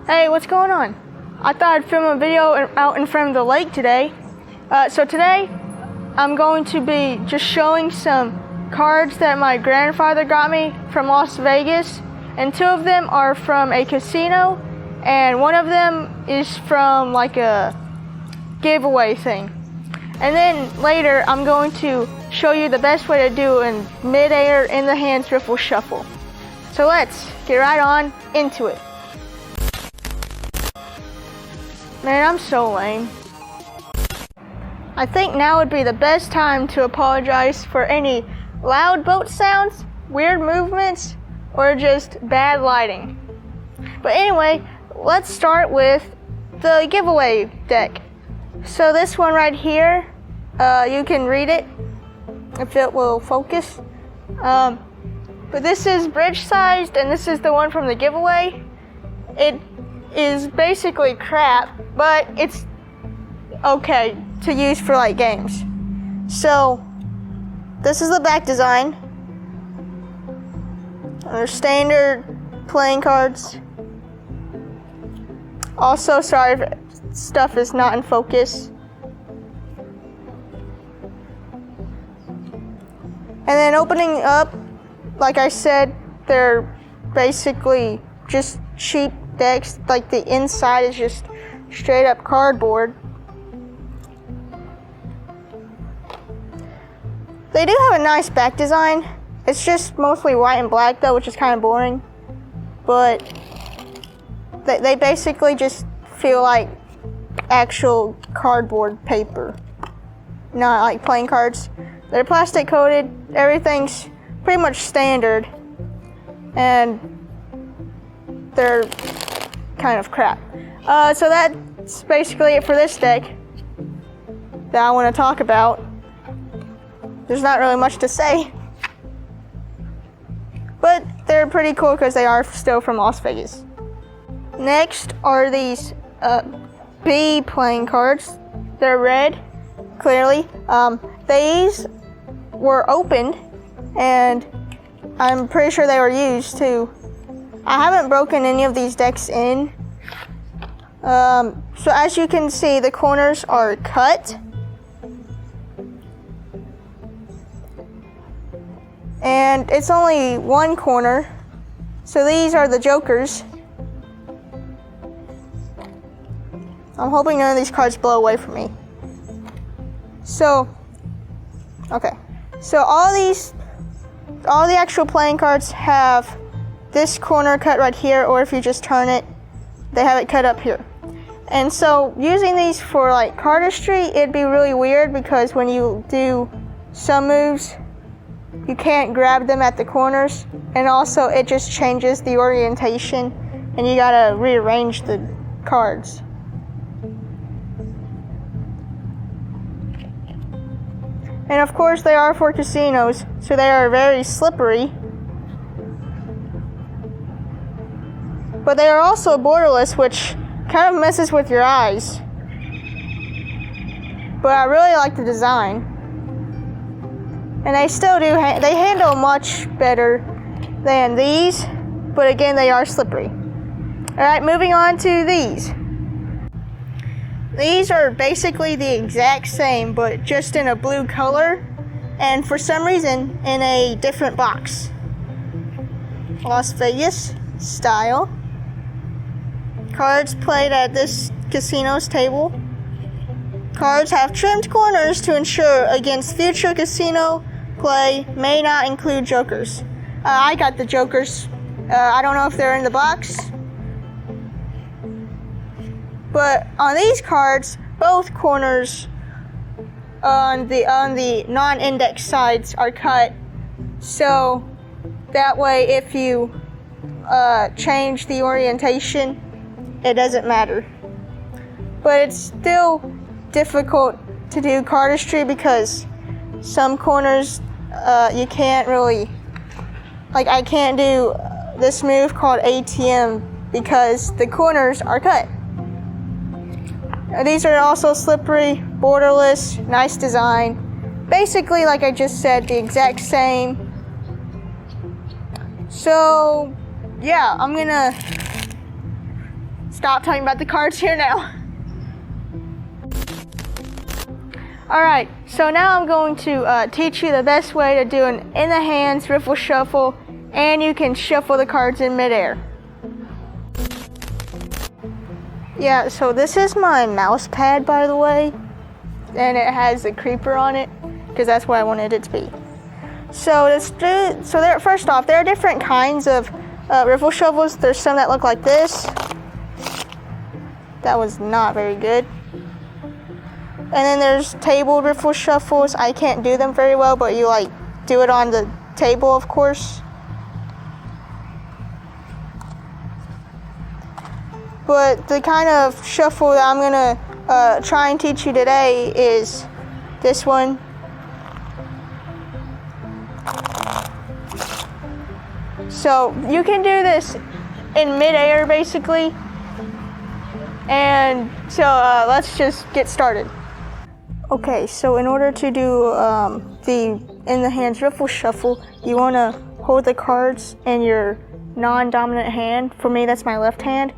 Hey, what's going on? I thought I'd film a video out in front of the lake today. So today, I'm going to be just showing some cards that my grandfather got me from Las Vegas. And two of them are from a casino, and one of them is from like a giveaway thing. And then later, I'm going to show you the best way to do in mid-air in the hands riffle shuffle. So let's get right on into it. Man, I'm so lame. I think now would be the best time to apologize for any loud boat sounds, weird movements, or just bad lighting. But anyway, let's start with the giveaway deck. So this one right here, you can read it if it will focus. But this is bridge sized, and this is the one from the giveaway. It is basically crap, but it's okay to use for like games. So this is the back design. There's standard playing cards. Also, sorry if stuff is not in focus. And then opening up, like I said, they're basically just cheap decks. Like the inside is just straight up cardboard. They do have a nice back design. It's just mostly white and black though, which is kind of boring. But they basically just feel like actual cardboard paper, not like playing cards. They're plastic coated. Everything's pretty much standard, and they're kind of crap. So that's basically it for this deck that I want to talk about. There's not really much to say, but they're pretty cool because they are still from Las Vegas. Next are these B playing cards. They're red, clearly. These were opened, and I'm pretty sure they were used too. I haven't broken any of these decks in. So as you can see, the corners are cut. And it's only one corner. So these are the jokers. I'm hoping none of these cards blow away from me. So, okay. So all the actual playing cards have this corner cut right here, or if you just turn it, they have it cut up here. And so using these for like cardistry, it'd be really weird because when you do some moves, you can't grab them at the corners, and also it just changes the orientation, and you gotta rearrange the cards. And of course they are for casinos, so they are very slippery. But they are also borderless, which kind of messes with your eyes. But I really like the design. And they still do, they handle much better than these, but again, they are slippery. Alright, moving on to these. These are basically the exact same, but just in a blue color, and for some reason, in a different box. Las Vegas style. Cards played at this casino's table. Cards have trimmed corners to ensure against future casino play may not include jokers. I got the jokers. I don't know if they're in the box. But on these cards, both corners on the non-index sides are cut. So that way if you change the orientation, it doesn't matter. But it's still difficult to do cardistry because some corners you can't really, like I can't do this move called ATM because the corners are cut. These are also slippery, borderless, nice design. Basically, like I just said, the exact same. So yeah, I'm gonna stop talking about the cards here now. Alright, so now I'm going to teach you the best way to do an in the hands riffle shuffle, and you can shuffle the cards in midair. Yeah, so this is my mouse pad, by the way, and it has a creeper on it because that's what I wanted it to be. So first off, there are different kinds of riffle shovels. There's some that look like this. That was not very good. And then there's tabled riffle shuffles. I can't do them very well, but you like do it on the table, of course. But the kind of shuffle that I'm gonna try and teach you today is this one. So you can do this in midair, basically. And so let's just get started. Okay, so in order to do the in the hands riffle shuffle, you want to hold the cards in your non-dominant hand. For me, that's my left hand,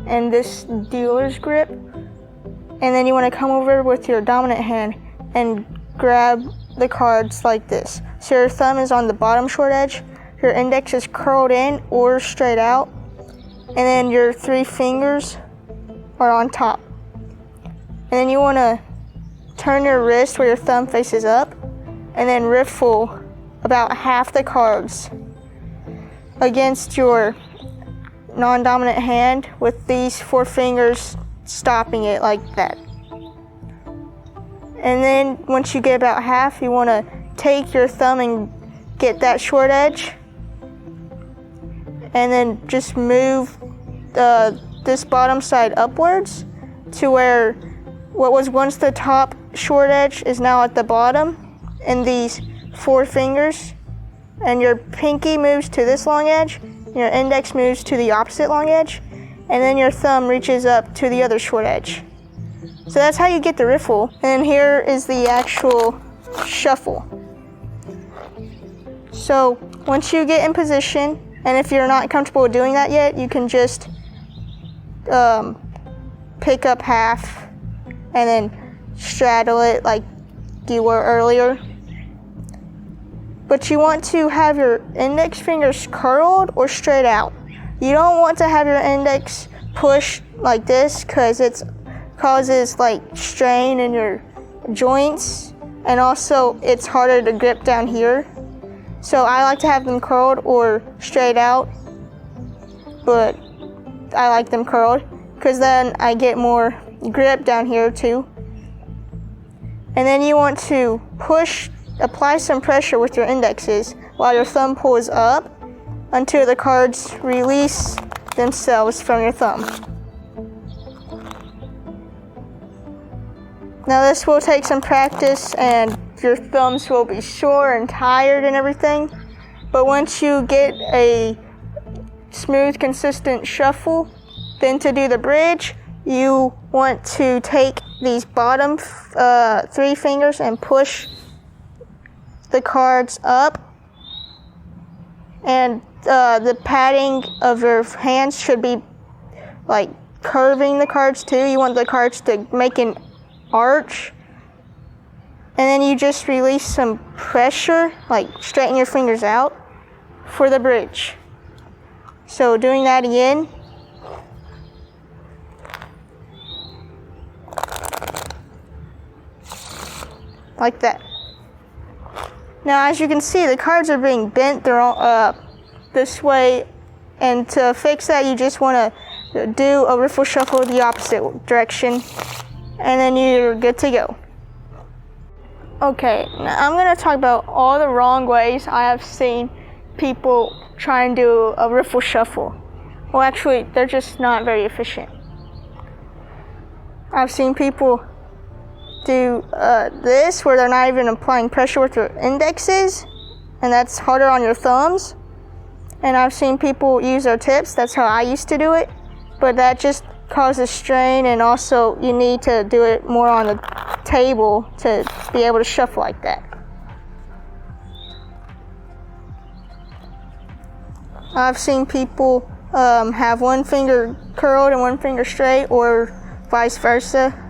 and this dealer's grip. And then you want to come over with your dominant hand and grab the cards like this. So your thumb is on the bottom short edge, your index is curled in or straight out, and then your 3 fingers are on top. And then you want to turn your wrist where your thumb faces up, and then riffle about half the cards against your non-dominant hand with these 4 fingers stopping it like that. And then once you get about half, you want to take your thumb and get that short edge, and then just move this bottom side upwards to where what was once the top short edge is now at the bottom in these 4 fingers, and your pinky moves to this long edge, your index moves to the opposite long edge, and then your thumb reaches up to the other short edge. So that's how you get the riffle. And here is the actual shuffle. So once you get in position, and if you're not comfortable doing that yet, you can just pick up half and then straddle it like you were earlier. But you want to have your index fingers curled or straight out. You don't want to have your index pushed like this because it causes like strain in your joints, and also it's harder to grip down here. So I like to have them curled or straight out, but I like them curled because then I get more grip down here too. And then you want to apply some pressure with your indexes while your thumb pulls up until the cards release themselves from your thumb. Now this will take some practice and your thumbs will be sore and tired and everything, but once you get a smooth, consistent shuffle, then to do the bridge, you want to take these bottom 3 fingers and push the cards up, and the padding of your hands should be like curving the cards too. You want the cards to make an arch, and then you just release some pressure, like straighten your fingers out for the bridge. So doing that again. like that. Now, as you can see, the cards are being bent this way, and to fix that, you just want to do a riffle shuffle the opposite direction, and then you're good to go. Okay, now I'm going to talk about all the wrong ways I have seen people try and do a riffle shuffle. Well, actually, they're just not very efficient. I've seen people do this, where they're not even applying pressure with their indexes, and that's harder on your thumbs. And I've seen people use their tips. That's how I used to do it, but that just causes strain, and also you need to do it more on the table to be able to shuffle like that. I've seen people have one finger curled and one finger straight, or vice versa.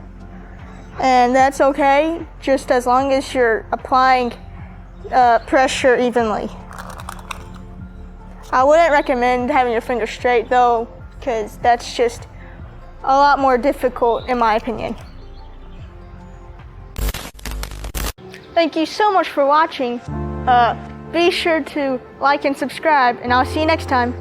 And that's okay, just as long as you're applying pressure evenly. I wouldn't recommend having your finger straight though, because that's just a lot more difficult in my opinion. Thank you so much for watching. Be sure to like and subscribe, and I'll see you next time.